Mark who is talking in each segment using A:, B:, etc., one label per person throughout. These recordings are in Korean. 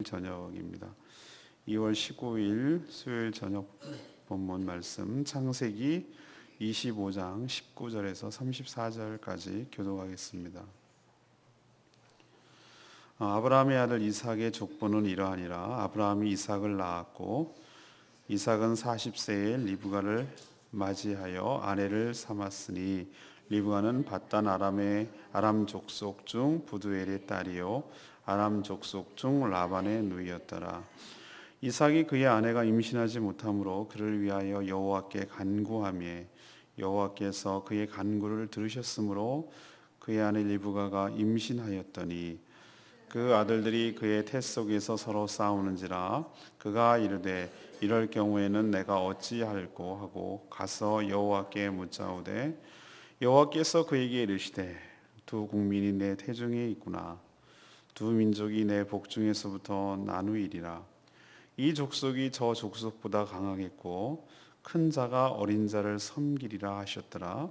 A: 저녁입니다. 2월 19일 수요일 저녁 본문 말씀 창세기 25장 19절에서 34절까지 교독하겠습니다. 아브라함의 아들 이삭의 족보는 이러하니라. 아브라함이 이삭을 낳았고 이삭은 40세에 리브가를 맞이하여 아내를 삼았으니 리브가는 밧단 아람 족속 중 부두엘의 딸이요 아람 족속 중 라반의 누이였더라. 이삭이 그의 아내가 임신하지 못하므로 그를 위하여 여호와께 간구하며 여호와께서 그의 간구를 들으셨으므로 그의 아내 리브가가 임신하였더니 그 아들들이 그의 태 속에서 서로 싸우는지라 그가 이르되 이럴 경우에는 내가 어찌할꼬 하고 가서 여호와께 묻자오되 여호와께서 그에게 이르시되 두 국민이 내 태중에 있구나. 두 민족이 내 복중에서부터 나누이리라. 이 족속이 저 족속보다 강하겠고 큰 자가 어린 자를 섬기리라 하셨더라.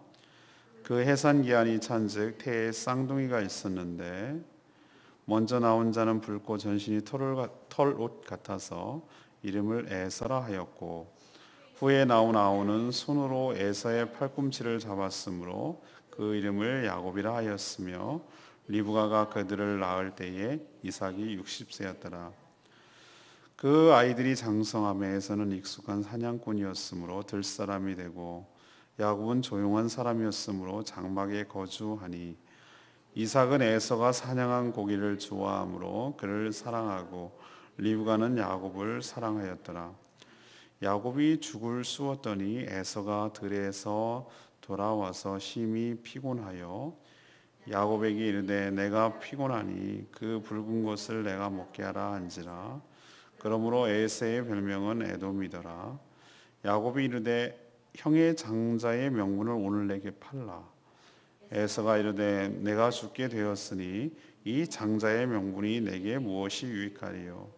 A: 그 해산 기한이 찬즉 태에 쌍둥이가 있었는데 먼저 나온 자는 붉고 전신이 털옷 같아서 이름을 에서라 하였고 후에 나온 아우는 손으로 에서의 팔꿈치를 잡았으므로 그 이름을 야곱이라 하였으며 리브가가 그들을 낳을 때에 이삭이 60세였더라. 그 아이들이 장성함에 에서는 익숙한 사냥꾼이었으므로 들사람이 되고 야곱은 조용한 사람이었으므로 장막에 거주하니 이삭은 에서가 사냥한 고기를 좋아하므로 그를 사랑하고 리브가는 야곱을 사랑하였더라. 야곱이 죽을 쑤었더니 에서가 들에서 돌아와서 심히 피곤하여 야곱에게 이르되 내가 피곤하니 그 붉은 것을 내가 먹게 하라 한지라. 그러므로 에서의 별명은 에돔이더라. 야곱이 이르되 형의 장자의 명분을 오늘 내게 팔라. 에서가 이르되 내가 죽게 되었으니 이 장자의 명분이 내게 무엇이 유익하리요.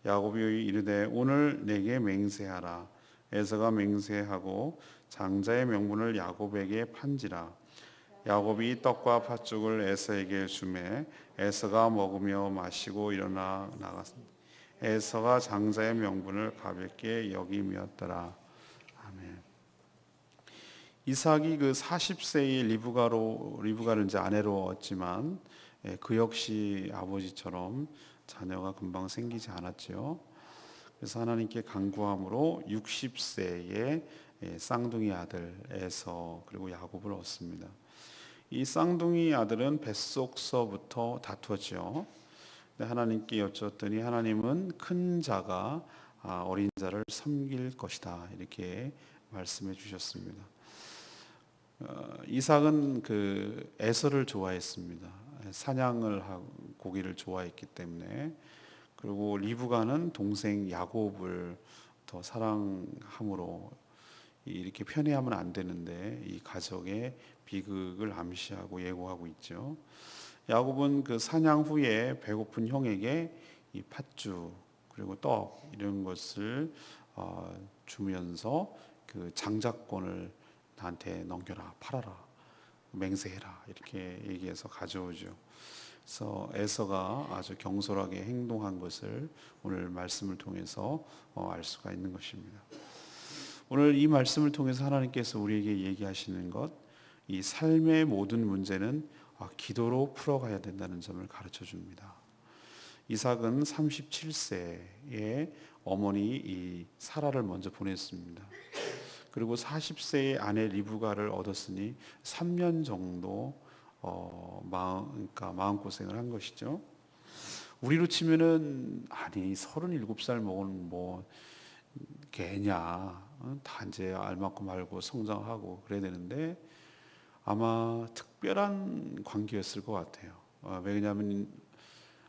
A: 야곱이 이르되 오늘 내게 맹세하라. 에서가 맹세하고 장자의 명분을 야곱에게 판지라. 야곱이 떡과 팥죽을 에서에게 주매 에서가 먹으며 마시고 일어나 나갔습니다. 에서가 장자의 명분을 가볍게 여김이었더라. 아멘. 이삭이 그 40세의 리브가를 이제 아내로 얻지만 그 역시 아버지처럼 자녀가 금방 생기지 않았죠. 그래서 하나님께 간구함으로 60세에 쌍둥이 아들 에서 그리고 야곱을 얻습니다. 이 쌍둥이 아들은 뱃속서부터 다투었죠. 하나님께 여쭈었더니 하나님은 큰 자가 어린 자를 섬길 것이다 이렇게 말씀해 주셨습니다. 이삭은 그 에서를 좋아했습니다. 사냥을 하고 고기를 좋아했기 때문에. 그리고 리브가는 동생 야곱을 더 사랑함으로 이렇게 편애하면 안 되는데 이 가족의 비극을 암시하고 예고하고 있죠. 야곱은 그 사냥 후에 배고픈 형에게 이 팥죽 그리고 떡 이런 것을 주면서 그 장자권을 나한테 넘겨라, 팔아라, 맹세해라 이렇게 얘기해서 가져오죠. 그래서 에서가 아주 경솔하게 행동한 것을 오늘 말씀을 통해서 알 수가 있는 것입니다. 오늘 이 말씀을 통해서 하나님께서 우리에게 얘기하시는 것, 이 삶의 모든 문제는 기도로 풀어가야 된다는 점을 가르쳐 줍니다. 이삭은 37세에 어머니 이 사라를 먼저 보냈습니다. 그리고 40세의 아내 리브가를 얻었으니 3년 정도 마음고생을 한 것이죠. 우리로 치면은 아니 37살 먹은 뭐 개냐, 다 이제 알만큼 알고 성장하고 그래야 되는데 아마 특별한 관계였을 것 같아요. 왜냐하면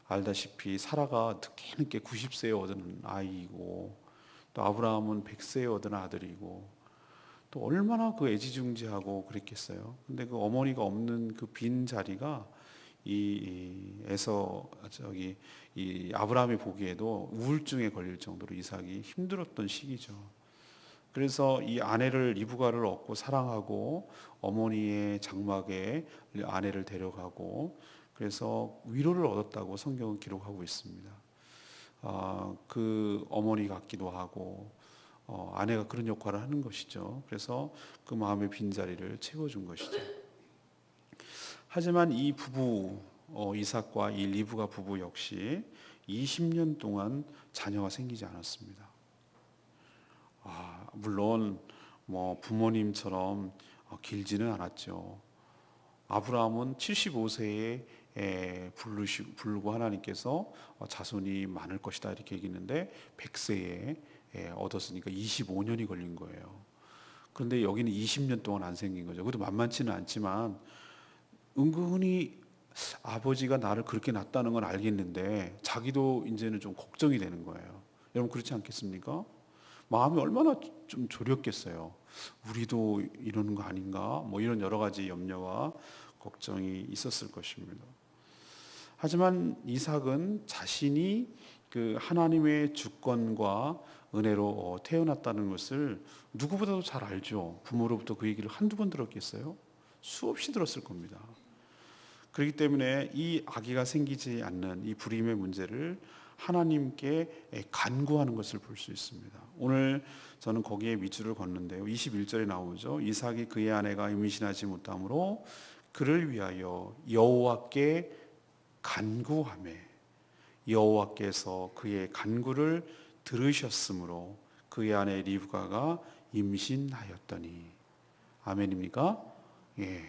A: 알다시피 사라가 늦게 90세에 얻은 아이이고 또 아브라함은 100세에 얻은 아들이고 또 얼마나 그 애지중지하고 그랬겠어요. 근데 그 어머니가 없는 그 빈 자리가 이 아브라함이 보기에도 우울증에 걸릴 정도로 이삭이 힘들었던 시기죠. 그래서 이 아내를 리브가를 얻고 사랑하고 어머니의 장막에 아내를 데려가고 그래서 위로를 얻었다고 성경은 기록하고 있습니다. 그 어머니 같기도 하고 아내가 그런 역할을 하는 것이죠. 그래서 그 마음의 빈자리를 채워준 것이죠. 하지만 이 부부 이삭과 이 리브가 부부 역시 20년 동안 자녀가 생기지 않았습니다. 물론 뭐 부모님처럼 길지는 않았죠. 아브라함은 75세에 부르고 하나님께서 자손이 많을 것이다 이렇게 얘기했는데 100세에 얻었으니까 25년이 걸린 거예요. 그런데 여기는 20년 동안 안 생긴 거죠. 그것도 만만치는 않지만 은근히 아버지가 나를 그렇게 낳았다는 건 알겠는데 자기도 이제는 좀 걱정이 되는 거예요. 여러분 그렇지 않겠습니까? 마음이 얼마나 좀 졸였겠어요. 우리도 이러는 거 아닌가? 뭐 이런 여러 가지 염려와 걱정이 있었을 것입니다. 하지만 이삭은 자신이 그 하나님의 주권과 은혜로 태어났다는 것을 누구보다도 잘 알죠. 부모로부터 그 얘기를 한두 번 들었겠어요? 수없이 들었을 겁니다. 그렇기 때문에 이 아기가 생기지 않는 이 불임의 문제를 하나님께 간구하는 것을 볼 수 있습니다. 오늘 저는 거기에 밑줄을 걷는데요. 21절에 나오죠. 이삭이 그의 아내가 임신하지 못함으로 그를 위하여 여호와께 간구하매 여호와께서 그의 간구를 들으셨으므로 그의 아내 리브가가 임신하였더니. 아멘입니까? 예.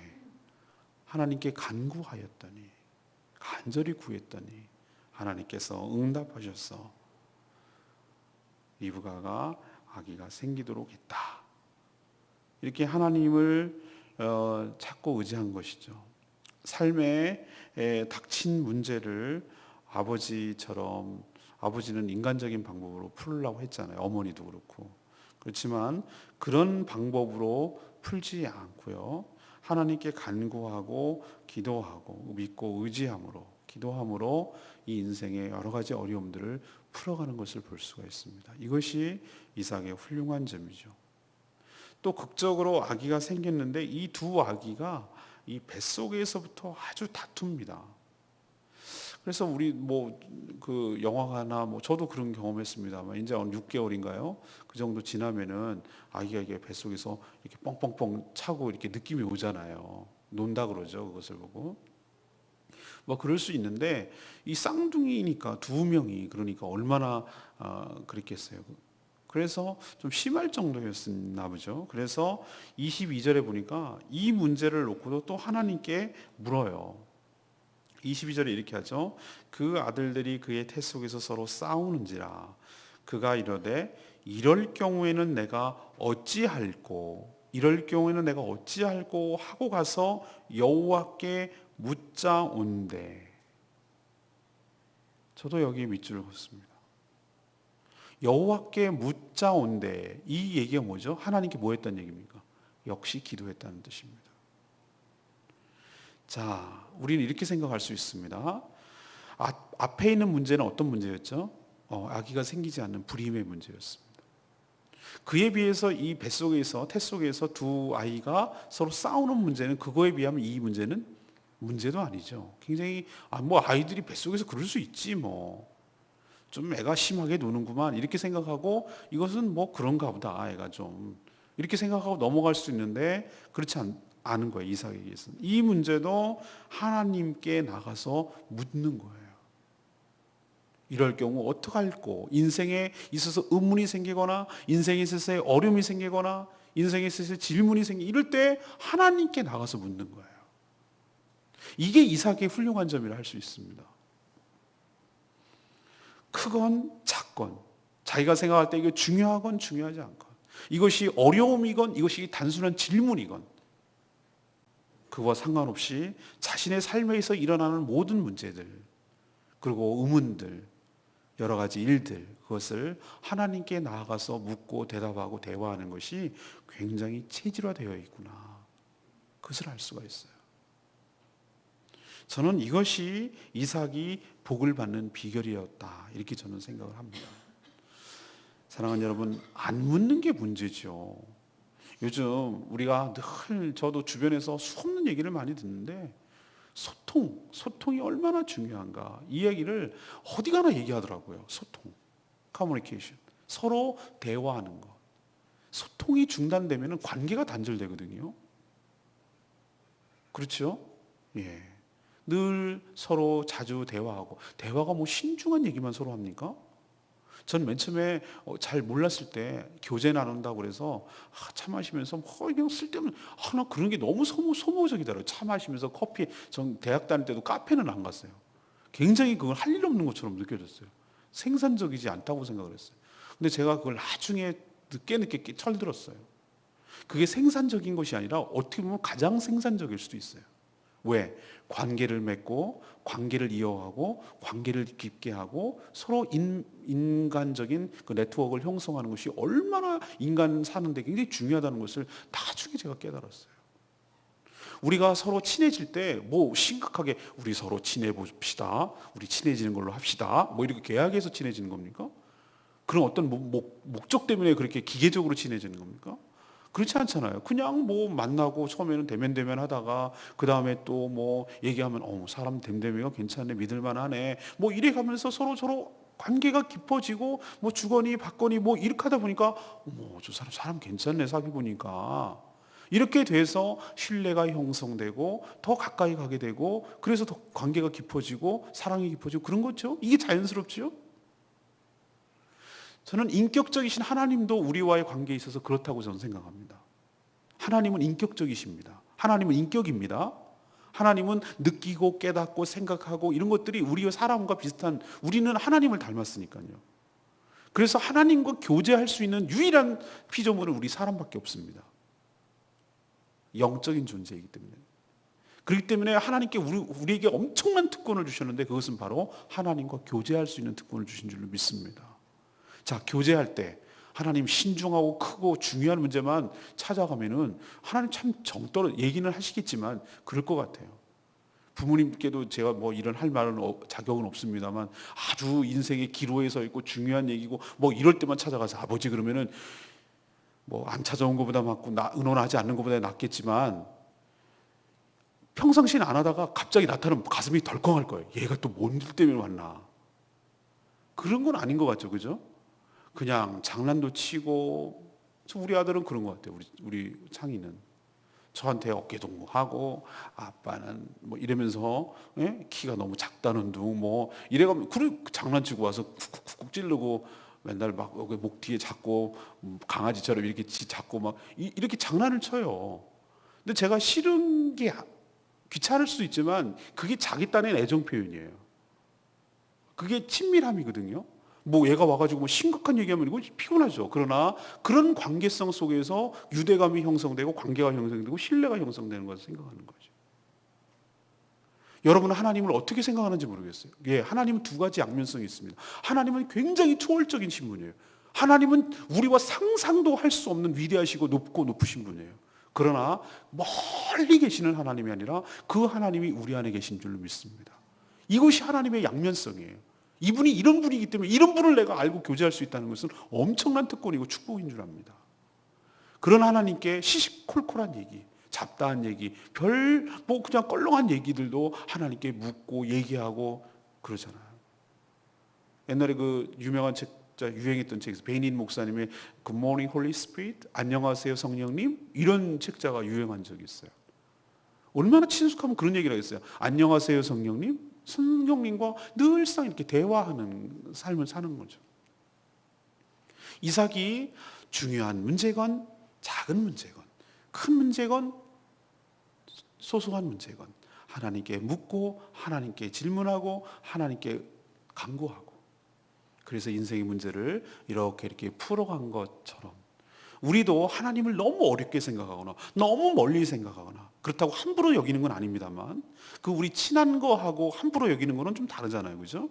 A: 하나님께 간구하였더니, 간절히 구했더니 하나님께서 응답하셔서 리브가가 아기가 생기도록 했다. 이렇게 하나님을 찾고 의지한 것이죠. 삶에 닥친 문제를 아버지처럼, 아버지는 인간적인 방법으로 풀려고 했잖아요. 어머니도 그렇고. 그렇지만 그런 방법으로 풀지 않고요. 하나님께 간구하고 기도하고 믿고 의지함으로, 기도함으로 이 인생의 여러 가지 어려움들을 풀어가는 것을 볼 수가 있습니다. 이것이 이삭의 훌륭한 점이죠. 또 극적으로 아기가 생겼는데 이 두 아기가 이 뱃속에서부터 아주 다툽니다. 그래서 우리 뭐 그 영화관이나 뭐 저도 그런 경험했습니다만 이제 6개월인가요? 그 정도 지나면은 아기가 이게 뱃속에서 이렇게 뻥뻥뻥 차고 이렇게 느낌이 오잖아요. 논다 그러죠. 그것을 보고. 뭐 그럴 수 있는데 이 쌍둥이니까 두 명이 그러니까 얼마나 그랬겠어요. 그래서 좀 심할 정도였나 보죠. 그래서 22절에 보니까 이 문제를 놓고도 또 하나님께 물어요. 22절에 이렇게 하죠. 그 아들들이 그의 태 속에서 서로 싸우는지라. 그가 이르되 이럴 경우에는 내가 어찌할꼬, 이럴 경우에는 내가 어찌할꼬 하고 가서 여호와께 묻자온대. 저도 여기에 밑줄을 긋습니다. 여호와께 묻자온대. 이 얘기가 뭐죠? 하나님께 뭐 했다는 얘기입니까? 역시 기도했다는 뜻입니다. 자, 우리는 이렇게 생각할 수 있습니다. 앞에 있는 문제는 어떤 문제였죠? 아기가 생기지 않는 불임의 문제였습니다. 그에 비해서 이 뱃속에서, 태속에서 두 아이가 서로 싸우는 문제는, 그거에 비하면 이 문제는 문제도 아니죠. 굉장히 뭐 아이들이 뱃속에서 그럴 수 있지 뭐. 좀 애가 심하게 노는구만 이렇게 생각하고 이것은 뭐 그런가 보다 애가 좀 이렇게 생각하고 넘어갈 수 있는데 그렇지 않은 거예요. 이삭에게서는. 이 문제도 하나님께 나가서 묻는 거예요. 이럴 경우 어떡할꼬? 인생에 있어서 의문이 생기거나 인생에 있어서 어려움이 생기거나 인생에 있어서 질문이 이럴 때 하나님께 나가서 묻는 거예요. 이게 이삭의 훌륭한 점이라 할 수 있습니다. 크건 작건 자기가 생각할 때 이게 중요하건 중요하지 않건 이것이 어려움이건 이것이 단순한 질문이건 그와 상관없이 자신의 삶에서 일어나는 모든 문제들 그리고 의문들 여러 가지 일들 그것을 하나님께 나아가서 묻고 대답하고 대화하는 것이 굉장히 체질화되어 있구나. 그것을 알 수가 있어요. 저는 이것이 이삭이 복을 받는 비결이었다. 이렇게 저는 생각을 합니다. 사랑하는 여러분, 안 묻는 게 문제죠. 요즘 우리가 늘 저도 주변에서 수없는 얘기를 많이 듣는데 소통이 얼마나 중요한가. 이 얘기를 어디 가나 얘기하더라고요. 소통, 커뮤니케이션. 서로 대화하는 것. 소통이 중단되면 관계가 단절되거든요. 그렇죠? 예. 늘 서로 자주 대화하고, 대화가 뭐 신중한 얘기만 서로 합니까? 전 맨 처음에 잘 몰랐을 때 교제 나눈다고 그래서 차 마시면서 그냥 쓸데없는 나 그런 게 너무 소모적이더라고요. 차 마시면서 커피, 전 대학 다닐 때도 카페는 안 갔어요. 굉장히 그걸 할 일 없는 것처럼 느껴졌어요. 생산적이지 않다고 생각을 했어요. 근데 제가 그걸 나중에 늦게 철들었어요. 그게 생산적인 것이 아니라 어떻게 보면 가장 생산적일 수도 있어요. 왜? 관계를 맺고 관계를 이어가고 관계를 깊게 하고 서로 인간적인 그 네트워크를 형성하는 것이 얼마나 인간 사는데 굉장히 중요하다는 것을 나중에 제가 깨달았어요. 우리가 서로 친해질 때 뭐 심각하게 우리 서로 친해 봅시다. 우리 친해지는 걸로 합시다. 뭐 이렇게 계약해서 친해지는 겁니까? 그런 어떤 목적 때문에 그렇게 기계적으로 친해지는 겁니까? 그렇지 않잖아요. 그냥 뭐 만나고 처음에는 대면 하다가 그 다음에 또 뭐 얘기하면 사람 됨됨이가 괜찮네, 믿을만하네, 뭐 이래 가면서 서로 관계가 깊어지고 뭐 주거니 받거니 뭐 이렇게 하다 보니까 저 사람 괜찮네, 사귀 보니까 이렇게 돼서 신뢰가 형성되고 더 가까이 가게 되고 그래서 더 관계가 깊어지고 사랑이 깊어지고 그런 거죠. 이게 자연스럽죠. 저는 인격적이신 하나님도 우리와의 관계에 있어서 그렇다고 저는 생각합니다. 하나님은 인격적이십니다. 하나님은 인격입니다. 하나님은 느끼고 깨닫고 생각하고 이런 것들이 우리와 사람과 비슷한, 우리는 하나님을 닮았으니까요. 그래서 하나님과 교제할 수 있는 유일한 피조물은 우리 사람밖에 없습니다. 영적인 존재이기 때문에. 그렇기 때문에 하나님께 우리에게 엄청난 특권을 주셨는데 그것은 바로 하나님과 교제할 수 있는 특권을 주신 줄로 믿습니다. 자, 교제할 때 하나님 신중하고 크고 중요한 문제만 찾아가면은 하나님 참 정떨어 얘기는 하시겠지만 그럴 것 같아요. 부모님께도 제가 뭐 이런 할 말은 자격은 없습니다만 아주 인생의 기로에 서 있고 중요한 얘기고 뭐 이럴 때만 찾아가서 아버지 그러면은 뭐 안 찾아온 것보다 맞고 의논하지 않는 것보다 낫겠지만 평상시는 안 하다가 갑자기 나타나면 가슴이 덜컹할 거예요. 얘가 또 뭔 일 때문에 왔나. 그런 건 아닌 것 같죠, 그죠? 그냥 장난도 치고, 우리 아들은 그런 것 같아요. 우리 창이는 저한테 어깨동무하고 아빠는 뭐 이러면서 키가 너무 작다는 둥 뭐 이래가면 그래 장난치고 와서 쿡쿡쿡 찌르고 맨날 막 목 뒤에 잡고 강아지처럼 이렇게 잡고 막 이렇게 장난을 쳐요. 근데 제가 싫은 게 귀찮을 수도 있지만 그게 자기 딴의 애정 표현이에요. 그게 친밀함이거든요. 뭐 얘가 와가지고 뭐 심각한 얘기하면 이거 피곤하죠. 그러나 그런 관계성 속에서 유대감이 형성되고 관계가 형성되고 신뢰가 형성되는 것을 생각하는 거죠. 여러분은 하나님을 어떻게 생각하는지 모르겠어요. 예, 하나님은 두 가지 양면성이 있습니다. 하나님은 굉장히 초월적인 신분이에요. 하나님은 우리와 상상도 할 수 없는 위대하시고 높고 높으신 분이에요. 그러나 멀리 계시는 하나님이 아니라 그 하나님이 우리 안에 계신 줄로 믿습니다. 이것이 하나님의 양면성이에요. 이분이 이런 분이기 때문에 이런 분을 내가 알고 교제할 수 있다는 것은 엄청난 특권이고 축복인 줄 압니다. 그런 하나님께 시시콜콜한 얘기, 잡다한 얘기, 뭐 그냥 껄렁한 얘기들도 하나님께 묻고 얘기하고 그러잖아요. 옛날에 그 유명한 유행했던 책에서 베인 목사님의 Good Morning Holy Spirit, 안녕하세요 성령님, 이런 책자가 유행한 적이 있어요. 얼마나 친숙하면 그런 얘기를 하겠어요. 안녕하세요 성령님, 성령님과 늘상 이렇게 대화하는 삶을 사는 거죠. 이삭이 중요한 문제건 작은 문제건 큰 문제건 소소한 문제건 하나님께 묻고 하나님께 질문하고 하나님께 간구하고, 그래서 인생의 문제를 이렇게 풀어간 것처럼 우리도 하나님을 너무 어렵게 생각하거나 너무 멀리 생각하거나, 그렇다고 함부로 여기는 건 아닙니다만 그 우리 친한 거하고 함부로 여기는 거는 좀 다르잖아요, 그죠?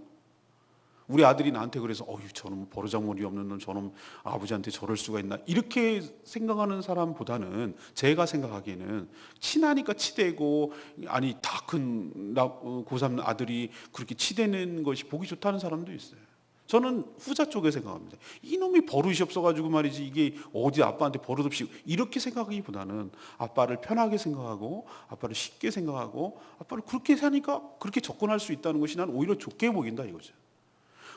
A: 우리 아들이 나한테 그래서 저놈 버르장머리 없는 놈, 저놈 아버지한테 저럴 수가 있나 이렇게 생각하는 사람보다는 제가 생각하기에는 친하니까 치대고, 아니 다 큰 고3 아들이 그렇게 치대는 것이 보기 좋다는 사람도 있어요. 저는 후자 쪽에 생각합니다. 이놈이 버릇이 없어가지고 말이지 이게 어디 아빠한테 버릇 없이 이렇게 생각하기보다는 아빠를 편하게 생각하고 아빠를 쉽게 생각하고 아빠를 그렇게 사니까 그렇게 접근할 수 있다는 것이 난 오히려 좋게 보인다 이거죠.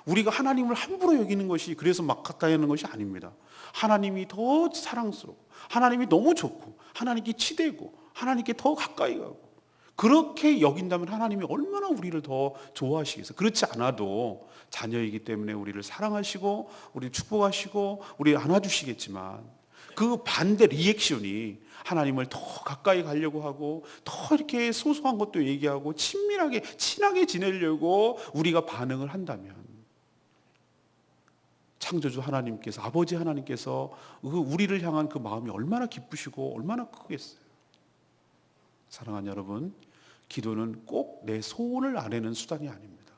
A: 우리가 하나님을 함부로 여기는 것이 그래서 막 가까이 하는 것이 아닙니다. 하나님이 더 사랑스럽고 하나님이 너무 좋고 하나님께 치대고 하나님께 더 가까이 가고 그렇게 여긴다면 하나님이 얼마나 우리를 더 좋아하시겠어요. 그렇지 않아도 자녀이기 때문에 우리를 사랑하시고 우리를 축복하시고 우리를 안아주시겠지만 그 반대 리액션이 하나님을 더 가까이 가려고 하고 더 이렇게 소소한 것도 얘기하고 친밀하게 친하게 지내려고 우리가 반응을 한다면 창조주 하나님께서 아버지 하나님께서 우리를 향한 그 마음이 얼마나 기쁘시고 얼마나 크겠어요. 사랑하는 여러분, 기도는 꼭 내 소원을 아내는 수단이 아닙니다.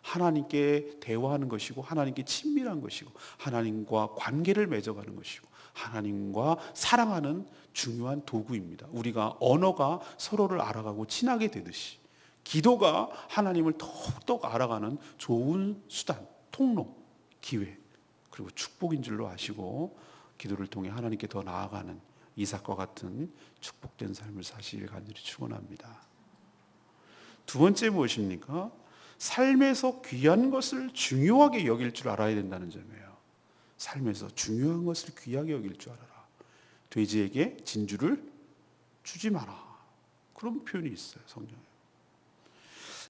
A: 하나님께 대화하는 것이고 하나님께 친밀한 것이고 하나님과 관계를 맺어가는 것이고 하나님과 사랑하는 중요한 도구입니다. 우리가 언어가 서로를 알아가고 친하게 되듯이 기도가 하나님을 더욱더 알아가는 좋은 수단, 통로, 기회 그리고 축복인 줄로 아시고 기도를 통해 하나님께 더 나아가는 이삭과 같은 축복된 삶을 사시길 간절히 축원합니다. 두 번째 무엇입니까? 삶에서 귀한 것을 중요하게 여길 줄 알아야 된다는 점이에요. 삶에서 중요한 것을 귀하게 여길 줄 알아라. 돼지에게 진주를 주지 마라. 그런 표현이 있어요, 성경에.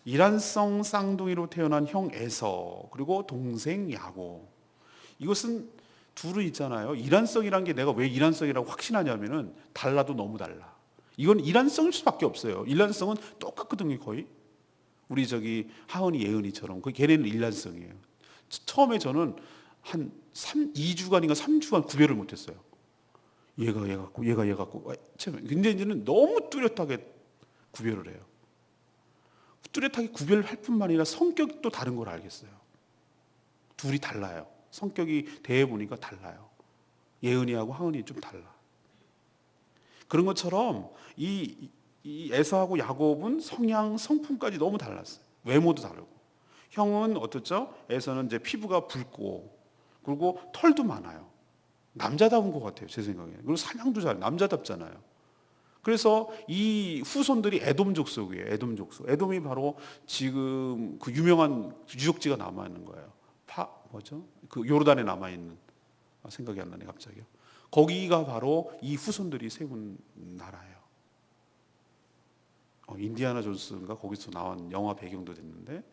A: 이란성 쌍둥이로 태어난 형 에서 그리고 동생 야곱. 이것은 둘은 있잖아요. 이란성이란 게 내가 왜 이란성이라고 확신하냐면은 달라도 너무 달라. 이건 이란성일 수밖에 없어요. 일란성은 똑같거든요, 거의. 우리 저기 하은이 예은이처럼. 걔네는 일란성이에요. 처음에 저는 한 2주간인가 3주간 구별을 못했어요. 얘가 얘 같고 얘가 얘 같고. 근데 이제는 너무 뚜렷하게 구별을 해요. 뚜렷하게 구별할 뿐만 아니라 성격이 또 다른 걸 알겠어요. 둘이 달라요. 성격이 대해보니까 달라요. 예은이하고 하은이 좀 달라. 그런 것처럼 이 에서하고 야곱은 성향, 성품까지 너무 달랐어요. 외모도 다르고. 형은 어떻죠? 에서는 이제 피부가 붉고 그리고 털도 많아요. 남자다운 것 같아요, 제 생각에. 그리고 사냥도 잘해. 남자답잖아요. 그래서 이 후손들이 에돔 족속이에요. 에돔 족속. 에돔이 바로 지금 그 유명한 유적지가 남아 있는 거예요. 뭐죠? 그 요르단에 남아 있는 생각이 안 나네 갑자기요. 거기가 바로 이 후손들이 세운 나라예요. 인디아나 존스인가 거기서 나온 영화 배경도 됐는데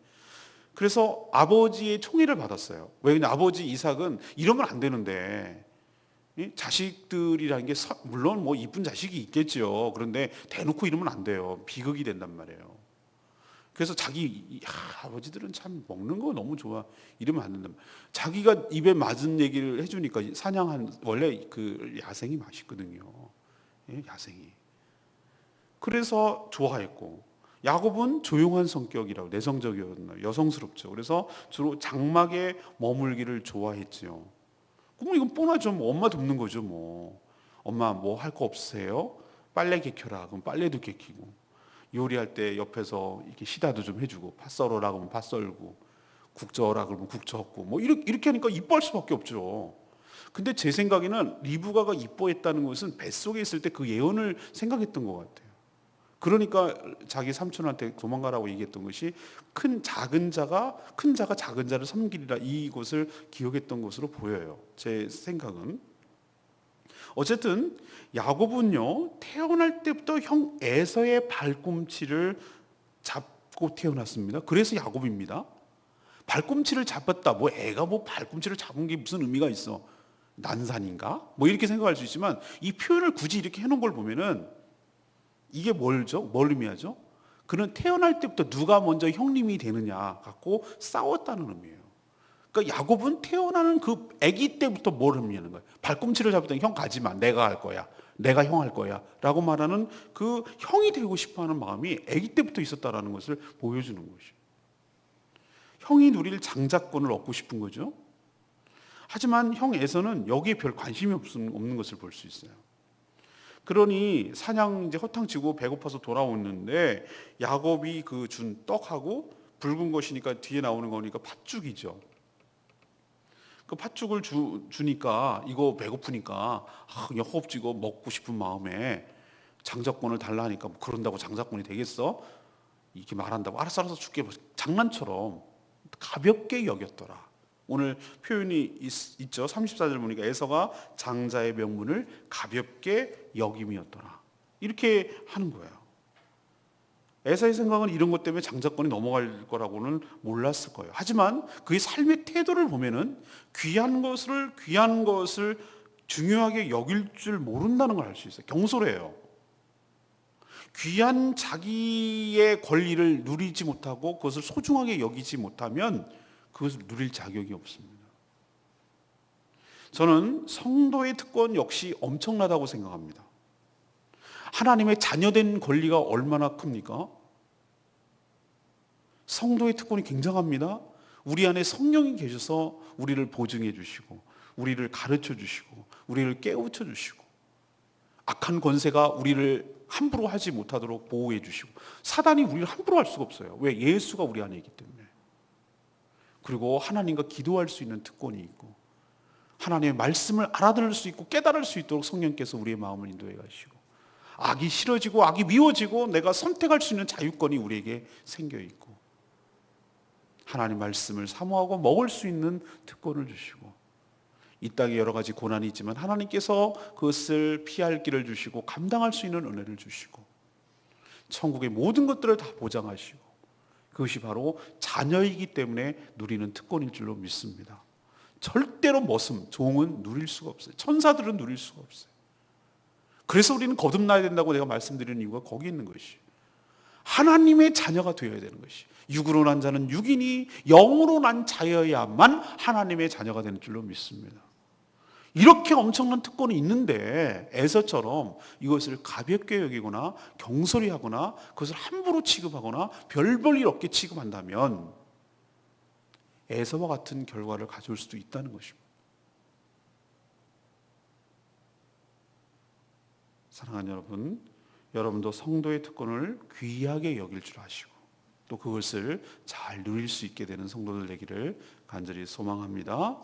A: 그래서 아버지의 총애를 받았어요. 왜냐면 아버지 이삭은 이러면 안 되는데 자식들이라는 게 물론 뭐 이쁜 자식이 있겠죠. 그런데 대놓고 이러면 안 돼요. 비극이 된단 말이에요. 그래서 아버지들은 참 먹는 거 너무 좋아. 이러면 안 된다. 자기가 입에 맞은 얘기를 해주니까 원래 그 야생이 맛있거든요. 야생이. 그래서 좋아했고 야곱은 조용한 성격이라고 내성적이었나 여성스럽죠. 그래서 주로 장막에 머물기를 좋아했죠. 그럼 이건 뻔하죠. 뭐 엄마 돕는 거죠. 뭐 엄마 뭐 할 거 없으세요? 빨래 개켜라. 그럼 빨래도 개키고 요리할 때 옆에서 이렇게 시다도 좀 해주고 팥 썰어라 그러면 팥 썰고 국 저어라 그러면 국 저었고 뭐 이렇게 하니까 이뻐할 수밖에 없죠. 근데 제 생각에는 리브가가 이뻐했다는 것은 뱃속에 있을 때 그 예언을 생각했던 것 같아요. 그러니까 자기 삼촌한테 도망가라고 얘기했던 것이 큰 자가 작은 자를 섬기리라 이것을 기억했던 것으로 보여요. 제 생각은. 어쨌든 야곱은요 태어날 때부터 형 에서의 발꿈치를 잡고 태어났습니다. 그래서 야곱입니다. 발꿈치를 잡았다. 뭐 애가 뭐 발꿈치를 잡은 게 무슨 의미가 있어? 난산인가? 뭐 이렇게 생각할 수 있지만 이 표현을 굳이 이렇게 해놓은 걸 보면은 이게 뭘죠? 뭘 의미하죠? 그는 태어날 때부터 누가 먼저 형님이 되느냐 갖고 싸웠다는 의미예요. 그러니까 야곱은 태어나는 그 아기 때부터 뭘 의미하는 거예요? 발꿈치를 잡을 때 형 가지마. 내가 할 거야. 내가 형 할 거야. 라고 말하는 그 형이 되고 싶어하는 마음이 아기 때부터 있었다는 것을 보여주는 것이에요. 형이 누릴 장자권을 얻고 싶은 거죠. 하지만 형 에서는 여기에 별 관심이 없는 것을 볼 수 있어요. 그러니 사냥 이제 허탕치고 배고파서 돌아오는데 야곱이 그 준 떡하고 붉은 것이니까 뒤에 나오는 거니까 팥죽이죠. 그 팥죽을 주니까 이거 배고프니까 그냥 허겁지겁 먹고 싶은 마음에 장자권을 달라 하니까 뭐 그런다고 장자권이 되겠어? 이렇게 말한다고 알았어 알았어 줄게 장난처럼 가볍게 여겼더라. 오늘 표현이 있죠. 34절 보니까 에서가 장자의 명분을 가볍게 여김이었더라. 이렇게 하는 거예요. 에서의 생각은 이런 것 때문에 장자권이 넘어갈 거라고는 몰랐을 거예요. 하지만 그의 삶의 태도를 보면은 귀한 것을 중요하게 여길 줄 모른다는 걸 알 수 있어요. 경솔해요. 귀한 자기의 권리를 누리지 못하고 그것을 소중하게 여기지 못하면 그것을 누릴 자격이 없습니다. 저는 성도의 특권 역시 엄청나다고 생각합니다. 하나님의 자녀된 권리가 얼마나 큽니까? 성도의 특권이 굉장합니다. 우리 안에 성령이 계셔서 우리를 보증해 주시고 우리를 가르쳐 주시고 우리를 깨우쳐 주시고 악한 권세가 우리를 함부로 하지 못하도록 보호해 주시고 사단이 우리를 함부로 할 수가 없어요. 왜? 예수가 우리 안에 있기 때문에. 그리고 하나님과 기도할 수 있는 특권이 있고 하나님의 말씀을 알아들을 수 있고 깨달을 수 있도록 성령께서 우리의 마음을 인도해 가시고 악이 싫어지고 악이 미워지고 내가 선택할 수 있는 자유권이 우리에게 생겨 있고 하나님 말씀을 사모하고 먹을 수 있는 특권을 주시고 이 땅에 여러 가지 고난이 있지만 하나님께서 그것을 피할 길을 주시고 감당할 수 있는 은혜를 주시고 천국의 모든 것들을 다 보장하시고 그것이 바로 자녀이기 때문에 누리는 특권일 줄로 믿습니다. 절대로 종은 누릴 수가 없어요. 천사들은 누릴 수가 없어요. 그래서 우리는 거듭나야 된다고 내가 말씀드리는 이유가 거기 있는 것이 하나님의 자녀가 되어야 되는 것이 육으로 난 자는 육이니 영으로 난 자여야만 하나님의 자녀가 되는 줄로 믿습니다. 이렇게 엄청난 특권이 있는데 에서처럼 이것을 가볍게 여기거나 경솔히 하거나 그것을 함부로 취급하거나 별 볼 일 없게 취급한다면 에서와 같은 결과를 가져올 수도 있다는 것입니다. 사랑하는 여러분, 여러분도 성도의 특권을 귀하게 여길 줄 아시고 또 그것을 잘 누릴 수 있게 되는 성도들 되기를 간절히 소망합니다.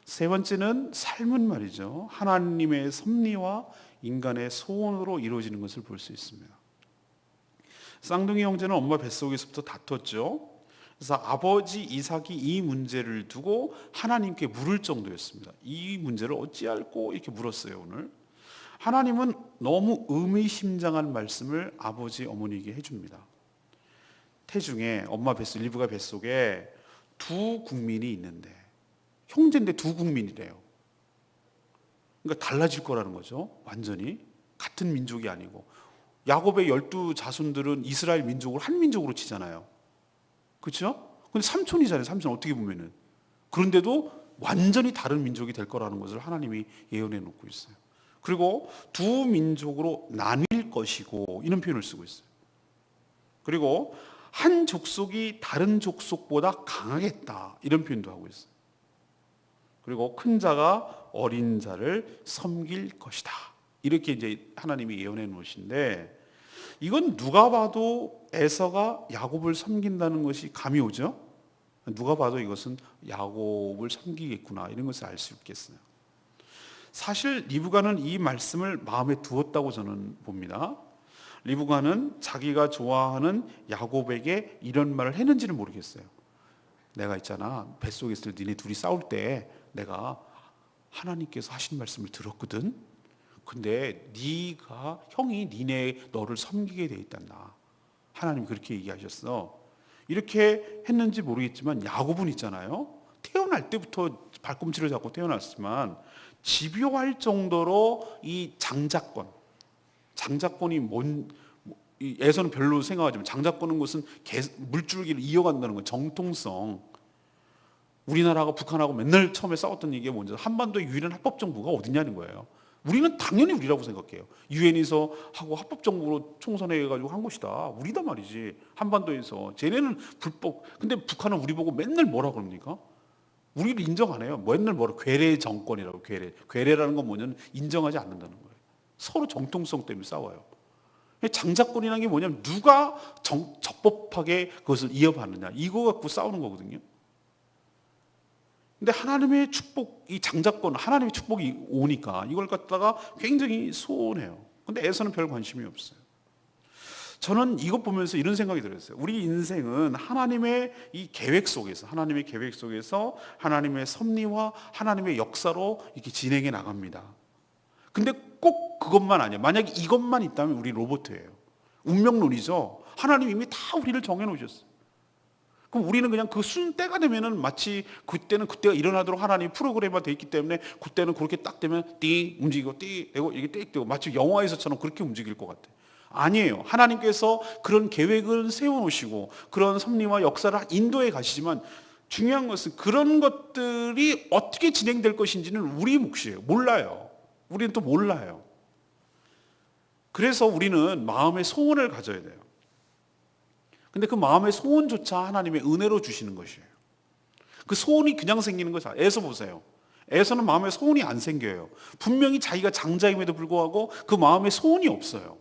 A: 세 번째는 삶은 말이죠. 하나님의 섭리와 인간의 소원으로 이루어지는 것을 볼 수 있습니다. 쌍둥이 형제는 엄마 뱃속에서부터 다퉜죠. 그래서 아버지 이삭이 이 문제를 두고 하나님께 물을 정도였습니다. 이 문제를 어찌할꼬 이렇게 물었어요. 오늘 하나님은 너무 의미심장한 말씀을 아버지 어머니에게 해줍니다. 태중에 엄마 뱃속 리브가 뱃속에 두 국민이 있는데 형제인데 두 국민이래요. 그러니까 달라질 거라는 거죠. 완전히 같은 민족이 아니고 야곱의 12 자손들은 이스라엘 민족을 한 민족으로 치잖아요. 그렇죠? 근데 삼촌이잖아요. 삼촌 어떻게 보면은. 그런데도 완전히 다른 민족이 될 거라는 것을 하나님이 예언해 놓고 있어요. 그리고 두 민족으로 나뉠 것이고 이런 표현을 쓰고 있어요. 그리고 한 족속이 다른 족속보다 강하겠다 이런 표현도 하고 있어요. 그리고 큰 자가 어린 자를 섬길 것이다. 이렇게 이제 하나님이 예언해 놓으신데 이건 누가 봐도 에서가 야곱을 섬긴다는 것이 감이 오죠. 누가 봐도 이것은 야곱을 섬기겠구나 이런 것을 알 수 있겠어요. 사실 리브가는 이 말씀을 마음에 두었다고 저는 봅니다. 리브가는 자기가 좋아하는 야곱에게 이런 말을 했는지는 모르겠어요. 내가 있잖아 뱃속에 있을 때 니네 둘이 싸울 때 내가 하나님께서 하신 말씀을 들었거든. 근데 네가 형이 너를 섬기게 돼 있단다. 하나님 그렇게 얘기하셨어. 이렇게 했는지 모르겠지만 야곱은 있잖아요. 태어날 때부터 발꿈치를 잡고 태어났지만 집요할 정도로 이 장자권이 에서는 별로 생각하지만 장자권은 것은 물줄기를 이어간다는 건 정통성. 우리나라가 북한하고 맨날 처음에 싸웠던 얘기가 뭔지 한반도의 유일한 합법정부가 어디냐는 거예요. 우리는 당연히 우리라고 생각해요. 유엔에서 하고 합법정부로 총선해가지고 한 것이다. 우리다 말이지. 한반도에서. 쟤네는 불법. 근데 북한은 우리 보고 맨날 뭐라 그럽니까? 우리를 인정 안 해요. 맨날 괴뢰 정권이라고 괴뢰. 괴뢰라는 건 뭐냐면 인정하지 않는다는 거예요. 서로 정통성 때문에 싸워요. 장자권이라는 게 뭐냐면 누가 적법하게 그것을 이어받느냐. 이거 갖고 싸우는 거거든요. 근데 하나님의 축복, 이 장자권, 하나님의 축복이 오니까 이걸 갖다가 굉장히 소원해요. 근데 에서는 별 관심이 없어요. 저는 이것 보면서 이런 생각이 들었어요. 우리 인생은 하나님의 이 계획 속에서, 하나님의 계획 속에서 하나님의 섭리와 하나님의 역사로 이렇게 진행해 나갑니다. 근데 꼭 그것만 아니에요. 만약에 이것만 있다면 우리 로봇이에요. 운명론이죠. 하나님 이미 다 우리를 정해 놓으셨어요. 그럼 우리는 그냥 그 때가 되면은 마치 그때는 그때가 일어나도록 하나님 프로그램화 돼 있기 때문에 그때는 그렇게 딱 되면 띠 움직이고 띠 되고 이게 띠 되고 마치 영화에서처럼 그렇게 움직일 것 같아요. 아니에요. 하나님께서 그런 계획을 세워놓으시고 그런 섭리와 역사를 인도해 가시지만 중요한 것은 그런 것들이 어떻게 진행될 것인지는 우리 몫이에요. 몰라요. 우리는 또 몰라요. 그래서 우리는 마음의 소원을 가져야 돼요. 근데 그 마음의 소원조차 하나님의 은혜로 주시는 것이에요. 그 소원이 그냥 생기는 것이 아니에요. 에서 보세요. 에서는 마음에 소원이 안 생겨요. 분명히 자기가 장자임에도 불구하고 그 마음에 소원이 없어요.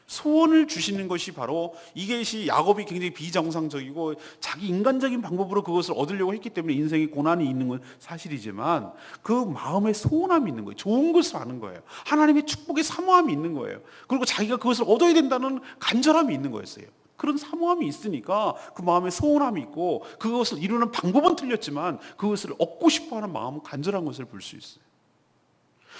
A: 소원을 주시는 것이 바로 이것이 야곱이 굉장히 비정상적이고 자기 인간적인 방법으로 그것을 얻으려고 했기 때문에 인생에 고난이 있는 건 사실이지만 그 마음에 소원함이 있는 거예요. 좋은 것을 아는 거예요. 하나님의 축복의 사모함이 있는 거예요. 그리고 자기가 그것을 얻어야 된다는 간절함이 있는 거였어요. 그런 사모함이 있으니까 그 마음에 소원함이 있고 그것을 이루는 방법은 틀렸지만 그것을 얻고 싶어하는 마음은 간절한 것을 볼 수 있어요.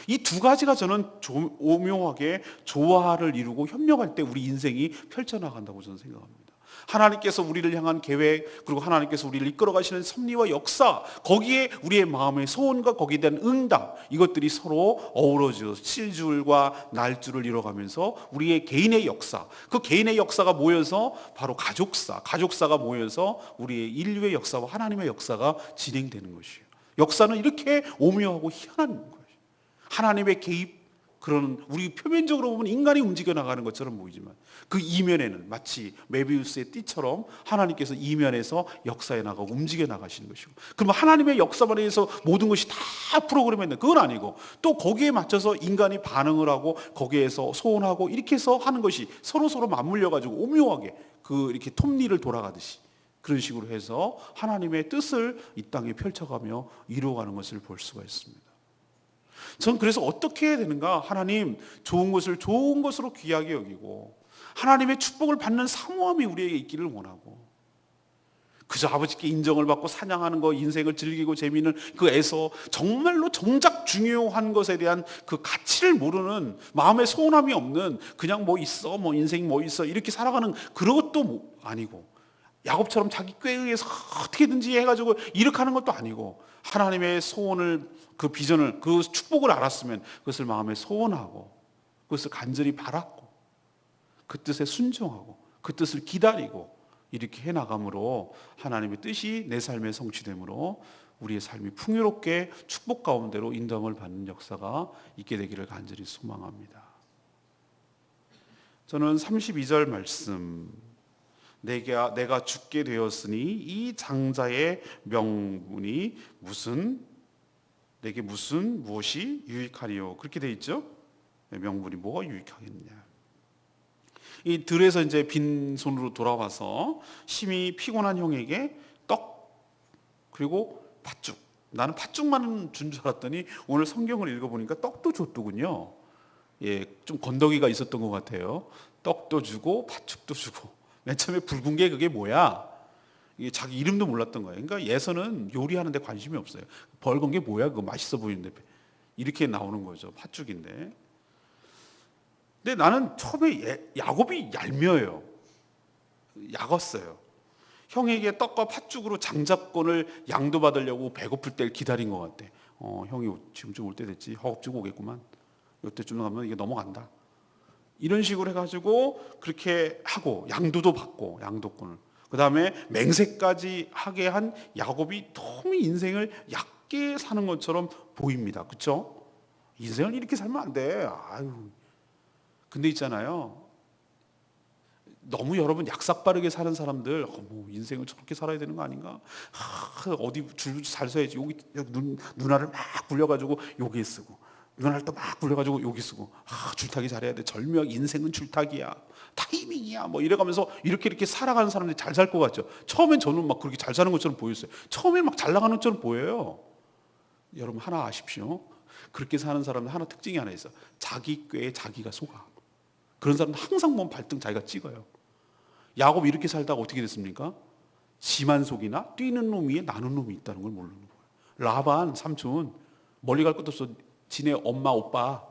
A: 이 두 가지가 저는 오묘하게 조화를 이루고 협력할 때 우리 인생이 펼쳐나간다고 저는 생각합니다. 하나님께서 우리를 향한 계획, 그리고 하나님께서 우리를 이끌어 가시는 섭리와 역사, 거기에 우리의 마음의 소원과 거기에 대한 응답, 이것들이 서로 어우러져 실줄과 날줄을 이뤄가면서 우리의 개인의 역사, 그 개인의 역사가 모여서 바로 가족사가 모여서 우리의 인류의 역사와 하나님의 역사가 진행되는 것이에요. 역사는 이렇게 오묘하고 희한한 거예요. 하나님의 개입, 그런 우리 표면적으로 보면 인간이 움직여 나가는 것처럼 보이지만 그 이면에는 마치 메비우스의 띠처럼 하나님께서 이면에서 역사에 나가고 움직여 나가시는 것이고, 그러면 하나님의 역사만 해서 모든 것이 다 프로그램했는데 그건 아니고 또 거기에 맞춰서 인간이 반응을 하고 거기에서 소원하고 이렇게 해서 하는 것이 서로 맞물려 가지고 오묘하게 그 이렇게 톱니를 돌아가듯이 그런 식으로 해서 하나님의 뜻을 이 땅에 펼쳐가며 이루어가는 것을 볼 수가 있습니다. 전 그래서 어떻게 해야 되는가? 하나님, 좋은 것을 좋은 것으로 귀하게 여기고 하나님의 축복을 받는 사모함이 우리에게 있기를 원하고, 그저 아버지께 인정을 받고 사냥하는 거, 인생을 즐기고 재미있는 그 애서 정말로 정작 중요한 것에 대한 그 가치를 모르는, 마음에 소원함이 없는, 그냥 뭐 있어, 뭐 인생 뭐 있어 이렇게 살아가는 그런 것도 아니고, 야곱처럼 자기 꾀에 의해서 어떻게든지 해가지고 이렇게 하는 것도 아니고, 하나님의 소원을, 그 비전을, 그 축복을 알았으면 그것을 마음에 소원하고 그것을 간절히 바랐고 그 뜻에 순종하고 그 뜻을 기다리고 이렇게 해나감으로 하나님의 뜻이 내 삶에 성취됨으로 우리의 삶이 풍요롭게 축복 가운데로 인도함을 받는 역사가 있게 되기를 간절히 소망합니다. 저는 32절 말씀, 내가 죽게 되었으니 이 장자의 명분이 내게 무엇이 유익하리요, 그렇게 돼 있죠. 명분이 뭐가 유익하겠냐. 이 들에서 이제 빈손으로 돌아와서 심히 피곤한 형에게 떡 그리고 팥죽, 나는 팥죽만 준 줄 알았더니 오늘 성경을 읽어보니까 떡도 줬더군요. 예, 좀 건더기가 있었던 것 같아요. 떡도 주고 팥죽도 주고. 맨 처음에 붉은 게 그게 뭐야? 이게 자기 이름도 몰랐던 거예요. 그러니까 예서는 요리하는데 관심이 없어요. 벌건 게 뭐야? 그거 맛있어 보이는데 이렇게 나오는 거죠. 팥죽인데. 근데 나는 처음에 야곱이 얄미워요. 약었어요. 형에게 떡과 팥죽으로 장자권을 양도받으려고 배고플 때를 기다린 것 같아. 형이 지금쯤 올 때 됐지. 허겁지겁 오겠구만. 이때쯤 가면 이게 넘어간다. 이런 식으로 해가지고 그렇게 하고 양도도 받고 양도권을. 그 다음에 맹세까지 하게 한 야곱이 너무 인생을 얕게 사는 것처럼 보입니다. 그렇죠? 인생을 이렇게 살면 안 돼. 아유. 근데 있잖아요. 너무 여러분 약삭빠르게 사는 사람들, 인생을 저렇게 살아야 되는 거 아닌가? 어디 줄 잘 서야지. 여기 누나를 막 굴려가지고 여기에 쓰고, 운전할 때 막 굴려가지고 여기 쓰고, 줄타기 잘해야 돼. 절묘하게 인생은 줄타기야. 타이밍이야. 뭐 이래가면서 이렇게 살아가는 사람들이 잘 살 것 같죠. 처음엔 저는 막 그렇게 잘 사는 것처럼 보였어요. 처음엔 막 잘 나가는 것처럼 보여요. 여러분 하나 아십시오. 그렇게 사는 사람은 하나 특징이 하나 있어. 자기 꾀에 자기가 속아. 그런 사람은 항상 보면 발등 자기가 찍어요. 야곱이 이렇게 살다가 어떻게 됐습니까? 지만 속이나 뛰는 놈 위에 나는 놈이 있다는 걸 모르는 거예요. 라반 삼촌 멀리 갈 것도 없어. 지네 엄마 오빠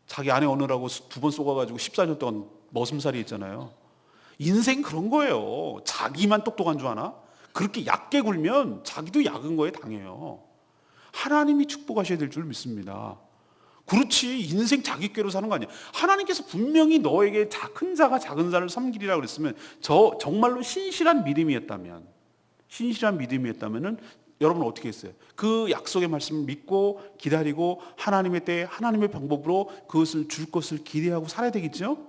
A: 자기 아내 오느라고 2번 쏘가지고 14년 동안 머슴살이 했잖아요. 인생 그런 거예요. 자기만 똑똑한 줄 아나? 그렇게 얕게 굴면 자기도 약은 거에 당해요. 하나님이 축복하셔야 될 줄 믿습니다. 그렇지, 인생 자기 꾀로 사는 거 아니야. 하나님께서 분명히 너에게 큰 자가 작은 자를 섬기리라 그랬으면, 정말로 신실한 믿음이었다면은 여러분은 어떻게 했어요? 그 약속의 말씀을 믿고 기다리고 하나님의 때에 하나님의 방법으로 그것을 줄 것을 기대하고 살아야 되겠죠?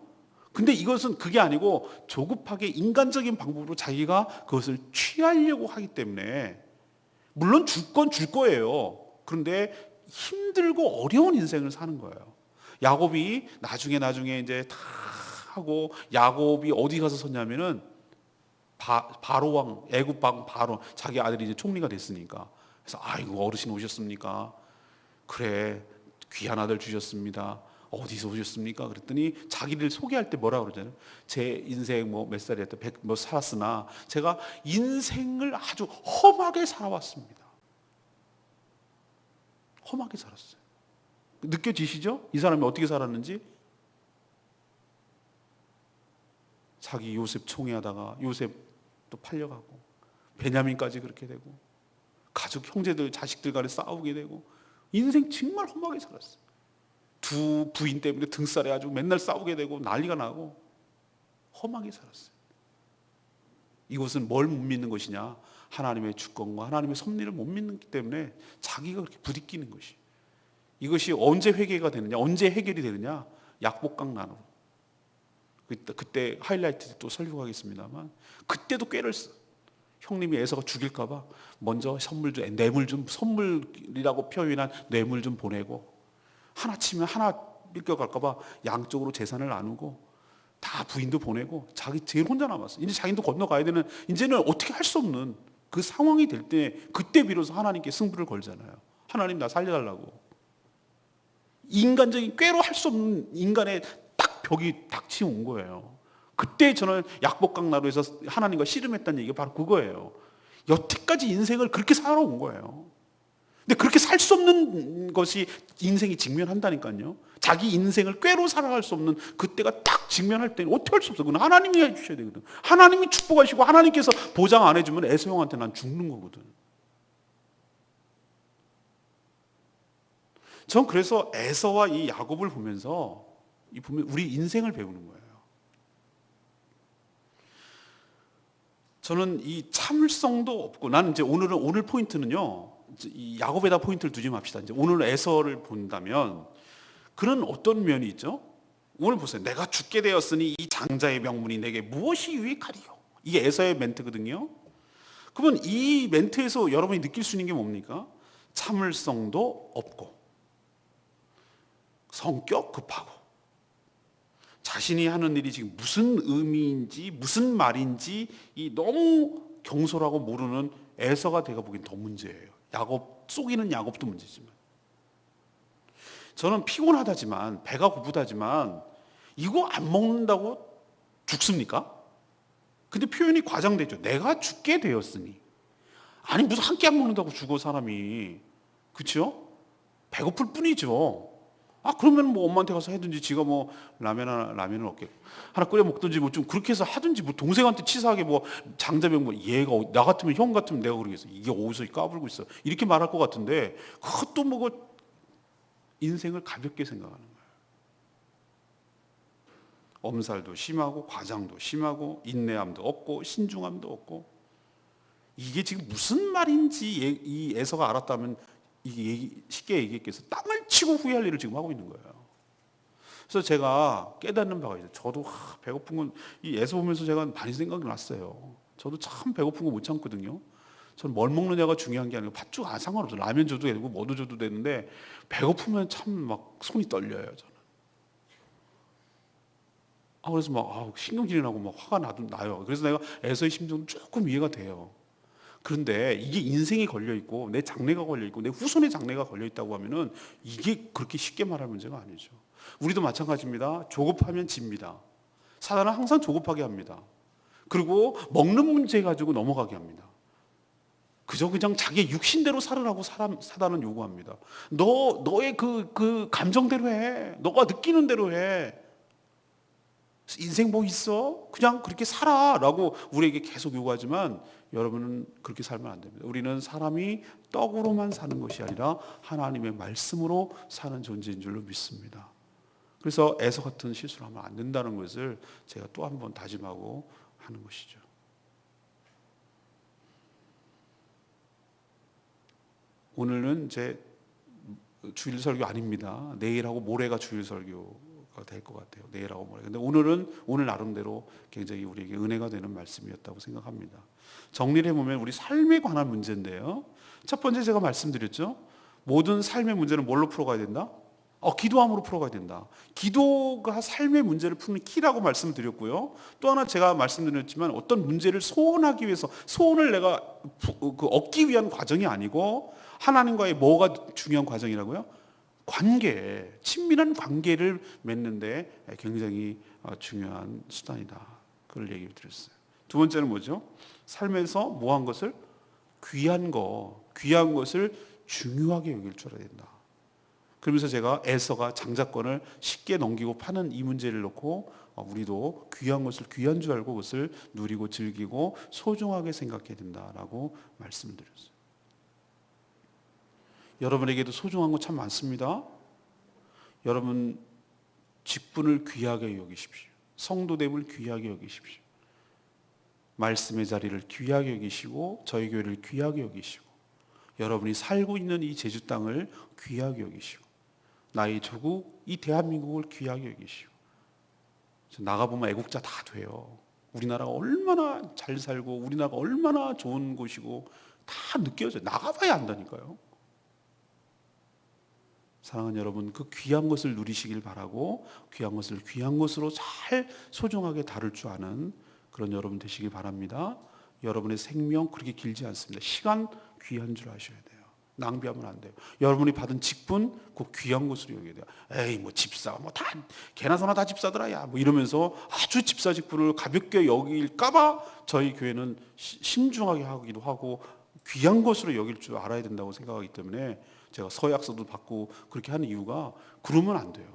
A: 근데 이것은 그게 아니고 조급하게 인간적인 방법으로 자기가 그것을 취하려고 하기 때문에, 물론 줄 건 줄 거예요. 그런데 힘들고 어려운 인생을 사는 거예요. 야곱이 나중에 이제 다 하고, 야곱이 어디 가서 섰냐면은 바로 왕, 애굽 왕 바로, 자기 아들이 이제 총리가 됐으니까. 그래서 아이고 어르신 오셨습니까? 그래, 귀한 아들 주셨습니다. 어디서 오셨습니까? 그랬더니 자기를 소개할 때 뭐라 그러잖아요. 제 인생 뭐 몇 살이었다, 100 뭐 살았으나 제가 인생을 아주 험하게 살아왔습니다. 험하게 살았어요. 느껴지시죠? 이 사람이 어떻게 살았는지. 자기 요셉 총애하다가 요셉 또 팔려가고, 베냐민까지 그렇게 되고, 가족 형제들 자식들 간에 싸우게 되고, 인생 정말 험하게 살았어요. 2 부인 때문에 등살에 아주 맨날 싸우게 되고 난리가 나고 험하게 살았어요. 이것은 뭘 못 믿는 것이냐? 하나님의 주권과 하나님의 섭리를 못 믿기 때문에 자기가 그렇게 부딪히는 것이. 이것이 언제 회개가 되느냐? 언제 해결이 되느냐? 약복강난으로. 그때 하이라이트 또 설교하겠습니다만, 그때도 꾀를 써. 형님이 에서가 죽일까봐 먼저 뇌물 좀, 선물이라고 표현한 뇌물 좀 보내고, 하나 치면 하나 뺏겨갈까봐 양쪽으로 재산을 나누고, 다 부인도 보내고 자기 제일 혼자 남았어. 이제 자기도 건너가야 되는, 이제는 어떻게 할 수 없는 그 상황이 될 때, 그때 비로소 하나님께 승부를 걸잖아요. 하나님 나 살려달라고. 인간적인 꾀로 할 수 없는 인간의 딱 벽이 닥치고 온 거예요. 그때 저는 약복강나루에서 하나님과 씨름했다는 얘기가 바로 그거예요. 여태까지 인생을 그렇게 살아온 거예요. 근데 그렇게 살 수 없는 것이 인생이 직면한다니까요. 자기 인생을 꾀로 살아갈 수 없는 그때가 딱 직면할 때는 어떻게 할 수 없어. 그건 하나님이 해주셔야 되거든. 하나님이 축복하시고 하나님께서 보장 안 해주면 에서 형한테 난 죽는 거거든. 전 그래서 에서와 이 야곱을 보면서 우리 인생을 배우는 거예요. 저는 이 참을성도 없고, 나는 이제 오늘 포인트는요, 이 야곱에다 포인트를 두지 맙시다. 이제 오늘 에서를 본다면 그런 어떤 면이 있죠? 오늘 보세요. 내가 죽게 되었으니 이 장자의 명분이 내게 무엇이 유익하리요? 이게 에서의 멘트거든요. 그러면 이 멘트에서 여러분이 느낄 수 있는 게 뭡니까? 참을성도 없고, 성격 급하고, 자신이 하는 일이 지금 무슨 의미인지 무슨 말인지 너무 경솔하고 모르는 에서가 내가 보기엔 더 문제예요. 속이는 야곱도 문제지만, 저는 피곤하다지만 배가 고프다지만 이거 안 먹는다고 죽습니까? 근데 표현이 과장되죠. 내가 죽게 되었으니. 아니 무슨 한 끼 안 먹는다고 죽어 사람이. 그렇죠? 배고플 뿐이죠. 그러면 뭐 엄마한테 가서 해든지, 지가 뭐 라면을 얻게 하나 끓여 먹든지, 뭐 좀 그렇게 해서 하든지, 뭐 동생한테 치사하게 뭐 장자병, 뭐 얘가 나 같으면 형 같으면 내가 그러겠어. 이게 어디서 까불고 있어. 이렇게 말할 것 같은데, 그것도 뭐 인생을 가볍게 생각하는 거예요. 엄살도 심하고 과장도 심하고 인내함도 없고 신중함도 없고, 이게 지금 무슨 말인지 이 에서가 알았다면 이게 쉽게 얘기했겠어. 땅을 치고 후회할 일을 지금 하고 있는 거예요. 그래서 제가 깨닫는 바가 있어요. 저도 배고픈 건 이 에서 보면서 제가 많이 생각이 났어요. 저도 참 배고픈 거 못 참거든요. 저는 뭘 먹느냐가 중요한 게 아니고 밥 주고 상관없어요. 라면 줘도 되고 뭐도 줘도 되는데 배고프면 참 막 손이 떨려요, 저는. 그래서 막 신경질이 나고 막 화가 나요. 그래서 내가 에서의 심정은 조금 이해가 돼요. 그런데 이게 인생이 걸려 있고 내 장래가 걸려 있고 내 후손의 장래가 걸려 있다고 하면은 이게 그렇게 쉽게 말할 문제가 아니죠. 우리도 마찬가지입니다. 조급하면 집니다. 사단은 항상 조급하게 합니다. 그리고 먹는 문제 가지고 넘어가게 합니다. 그냥 자기의 육신대로 살으라고 사단은 요구합니다. 너의 그 감정대로 해. 너가 느끼는 대로 해. 인생 뭐 있어? 그냥 그렇게 살아라고 우리에게 계속 요구하지만 여러분은 그렇게 살면 안 됩니다. 우리는 사람이 떡으로만 사는 것이 아니라 하나님의 말씀으로 사는 존재인 줄로 믿습니다. 그래서 에서 같은 실수를 하면 안 된다는 것을 제가 또 한 번 다짐하고 하는 것이죠. 오늘은 제 주일 설교 아닙니다. 내일하고 모레가 주일 설교가 될 것 같아요. 내일하고 모레. 근데 오늘은 오늘 나름대로 굉장히 우리에게 은혜가 되는 말씀이었다고 생각합니다. 정리를 해보면 우리 삶에 관한 문제인데요. 첫 번째 제가 말씀드렸죠. 모든 삶의 문제는 뭘로 풀어가야 된다? 기도함으로 풀어가야 된다. 기도가 삶의 문제를 푸는 키라고 말씀드렸고요. 또 하나 제가 말씀드렸지만 어떤 문제를 소원하기 위해서 소원을 내가 얻기 위한 과정이 아니고 하나님과의 뭐가 중요한 과정이라고요? 관계, 친밀한 관계를 맺는데 굉장히 중요한 수단이다. 그걸 얘기를 드렸어요. 두 번째는 뭐죠? 삶에서 뭐한 것을 귀한 것을 중요하게 여길 줄 알아야 된다. 그러면서 제가 에서가 장자권을 쉽게 넘기고 파는 이 문제를 놓고 우리도 귀한 것을 귀한 줄 알고 그것을 누리고 즐기고 소중하게 생각해야 된다라고 말씀을 드렸어요. 여러분에게도 소중한 거 참 많습니다. 여러분 직분을 귀하게 여기십시오. 성도됨을 귀하게 여기십시오. 말씀의 자리를 귀하게 여기시고 저희 교회를 귀하게 여기시고 여러분이 살고 있는 이 제주 땅을 귀하게 여기시고 나의 조국 이 대한민국을 귀하게 여기시고 나가보면 애국자 다 돼요. 우리나라가 얼마나 잘 살고 우리나라가 얼마나 좋은 곳이고 다 느껴져요. 나가봐야 안다니까요. 사랑하는 여러분, 그 귀한 것을 누리시길 바라고 귀한 것을 귀한 것으로 잘 소중하게 다룰 줄 아는 그런 여러분 되시길 바랍니다. 여러분의 생명 그렇게 길지 않습니다. 시간 귀한 줄 아셔야 돼요. 낭비하면 안 돼요. 여러분이 받은 직분 그 귀한 것으로 여겨야 돼요. 에이 뭐 집사 뭐 다 개나 소나 다 집사더라 야 뭐 이러면서 아주 집사 직분을 가볍게 여길까봐 저희 교회는 신중하게 하기도 하고 귀한 것으로 여길 줄 알아야 된다고 생각하기 때문에 제가 서약서도 받고 그렇게 하는 이유가 그러면 안 돼요.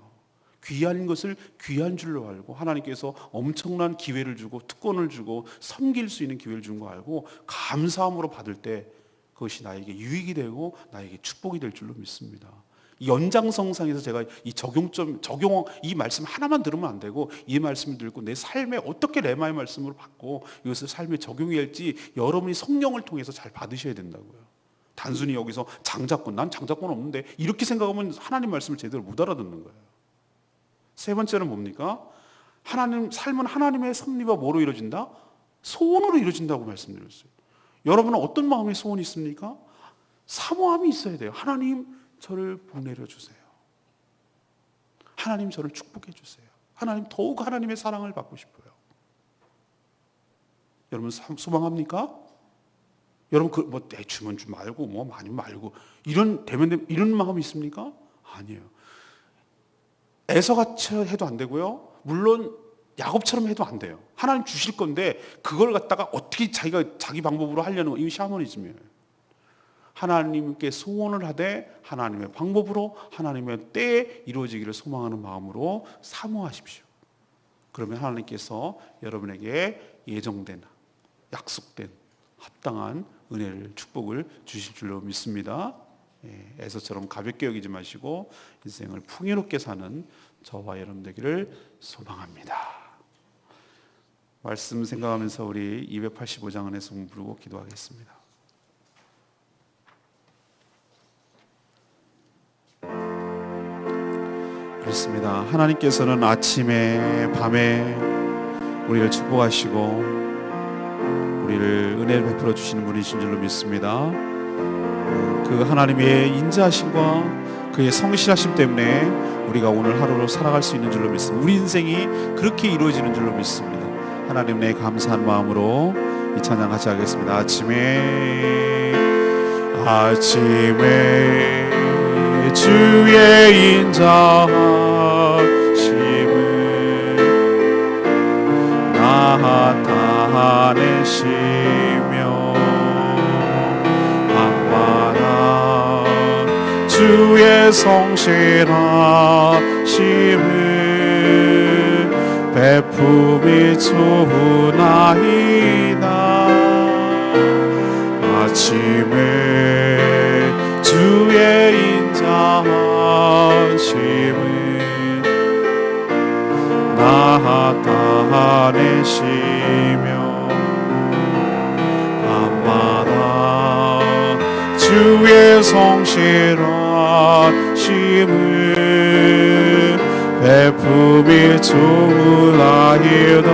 A: 귀한 것을 귀한 줄로 알고 하나님께서 엄청난 기회를 주고 특권을 주고 섬길 수 있는 기회를 준 거 알고 감사함으로 받을 때 그것이 나에게 유익이 되고 나에게 축복이 될 줄로 믿습니다. 이 연장성상에서 제가 이 이 말씀 하나만 들으면 안 되고 이 말씀을 들고 내 삶에 어떻게 레마의 말씀으로 받고 이것을 삶에 적용해야 할지 여러분이 성령을 통해서 잘 받으셔야 된다고요. 단순히 여기서 난 장자권 없는데 이렇게 생각하면 하나님 말씀을 제대로 못 알아듣는 거예요. 세 번째는 뭡니까? 삶은 하나님의 섭리가 뭐로 이루어진다? 소원으로 이루어진다고 말씀드렸어요. 여러분은 어떤 마음의 소원이 있습니까? 사모함이 있어야 돼요. 하나님 저를 복내려 주세요. 하나님 저를 축복해 주세요. 하나님 더욱 하나님의 사랑을 받고 싶어요. 여러분 소망합니까? 여러분 뭐 주면 좀 말고 뭐 많이 말고 이런 마음이 있습니까? 아니에요. 에서같이 해도 안 되고요. 물론 야곱처럼 해도 안 돼요. 하나님 주실 건데 그걸 갖다가 어떻게 자기 방법으로 하려는 이 샤머니즘이에요. 하나님께 소원을 하되 하나님의 방법으로 하나님의 때에 이루어지기를 소망하는 마음으로 사모하십시오. 그러면 하나님께서 여러분에게 예정된 약속된 합당한 은혜를 축복을 주실 줄로 믿습니다. 에서처럼 가볍게 여기지 마시고 인생을 풍요롭게 사는 저와 여러분 되기를 소망합니다. 말씀 생각하면서 우리 285장 안에 송 부르고 기도하겠습니다. 그렇습니다. 하나님께서는 아침에 밤에 우리를 축복하시고 우리를 은혜를 베풀어 주시는 분이신 줄로 믿습니다. 그 하나님의 인자하심과 그의 성실하심 때문에 우리가 오늘 하루를 살아갈 수 있는 줄로 믿습니다. 우리 인생이 그렇게 이루어지는 줄로 믿습니다. 하나님의 감사한 마음으로 이 찬양 같이 하겠습니다. 아침에 주의 인자하심을 나타내시며 밤마다 주의 성실하심을 베품이 좋으나이다. 아침에 주의 인자하심을 나타내시며 밤마다 주의 성실하심을 베품이 좋으나이다.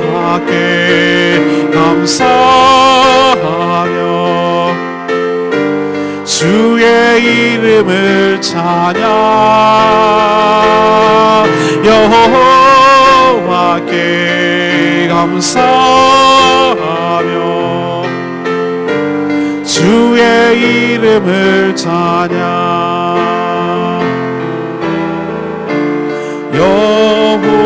A: 여호와께 감사하며 주의 이름을 찬양. 여호와께 감사하며 주의 이름을 찬양. 여호와여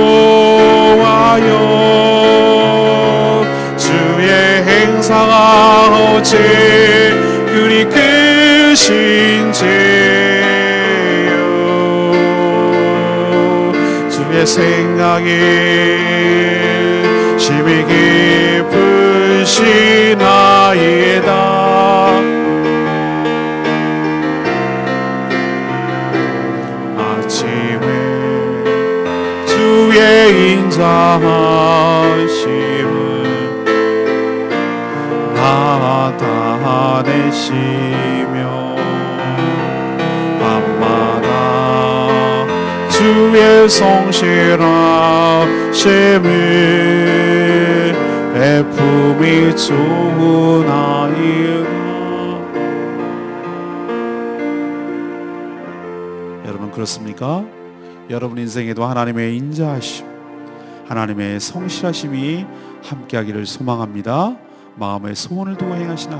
A: 주의 행사가 어찌 그리 크신지요. 주의 생각이 심히 깊으시나이다. 주의 인자하심을 나타내시며 밤마다 주의 성실하심을 베품이 좋으나이다. 여러분 그렇습니까? 여러분 인생에도 하나님의 인자하심, 하나님의 성실하심이 함께하기를 소망합니다. 마음의 소원을 두고 행하시는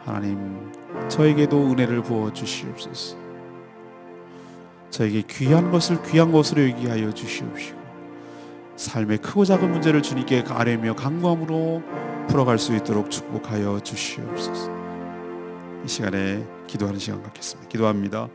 A: 하나님, 저에게도 은혜를 부어 주시옵소서. 저에게 귀한 것을 귀한 것으로 여기게 하여 주시옵시고, 삶의 크고 작은 문제를 주님께 아뢰며 간구함으로 풀어갈 수 있도록 축복하여 주시옵소서. 이 시간에 기도하는 시간 갖겠습니다. 기도합니다.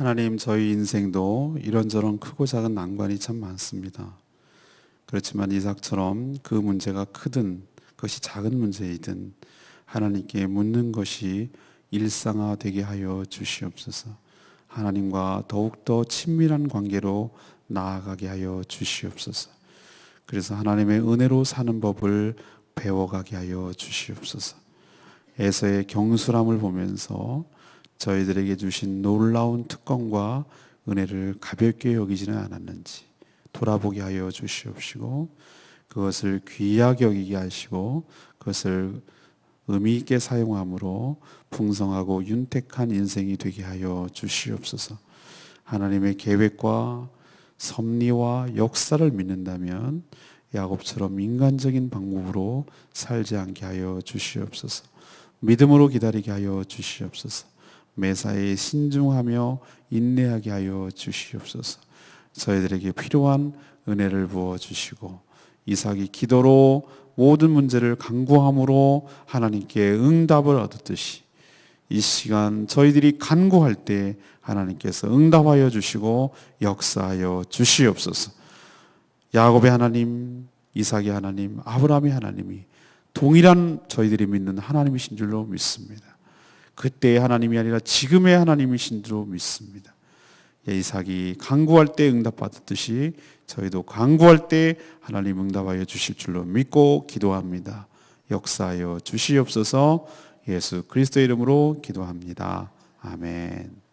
A: 하나님, 저희 인생도 이런저런 크고 작은 난관이 참 많습니다. 그렇지만 이삭처럼 그 문제가 크든 그것이 작은 문제이든 하나님께 묻는 것이 일상화되게 하여 주시옵소서. 하나님과 더욱더 친밀한 관계로 나아가게 하여 주시옵소서. 그래서 하나님의 은혜로 사는 법을 배워가게 하여 주시옵소서. 에서의 경솔함을 보면서 저희들에게 주신 놀라운 특권과 은혜를 가볍게 여기지는 않았는지 돌아보게 하여 주시옵시고, 그것을 귀하게 여기게 하시고 그것을 의미 있게 사용함으로 풍성하고 윤택한 인생이 되게 하여 주시옵소서. 하나님의 계획과 섭리와 역사를 믿는다면 야곱처럼 인간적인 방법으로 살지 않게 하여 주시옵소서. 믿음으로 기다리게 하여 주시옵소서. 매사에 신중하며 인내하게 하여 주시옵소서. 저희들에게 필요한 은혜를 부어 주시고, 이삭이 기도로 모든 문제를 간구함으로 하나님께 응답을 얻었듯이 이 시간 저희들이 간구할 때 하나님께서 응답하여 주시고 역사하여 주시옵소서. 야곱의 하나님, 이삭의 하나님, 아브라함의 하나님이 동일한 저희들이 믿는 하나님이신 줄로 믿습니다. 그때의 하나님이 아니라 지금의 하나님이신 줄로 믿습니다. 이삭이 간구할 때 응답받았듯이 저희도 간구할 때 하나님 응답하여 주실 줄로 믿고 기도합니다. 역사하여 주시옵소서. 예수 그리스도의 이름으로 기도합니다. 아멘.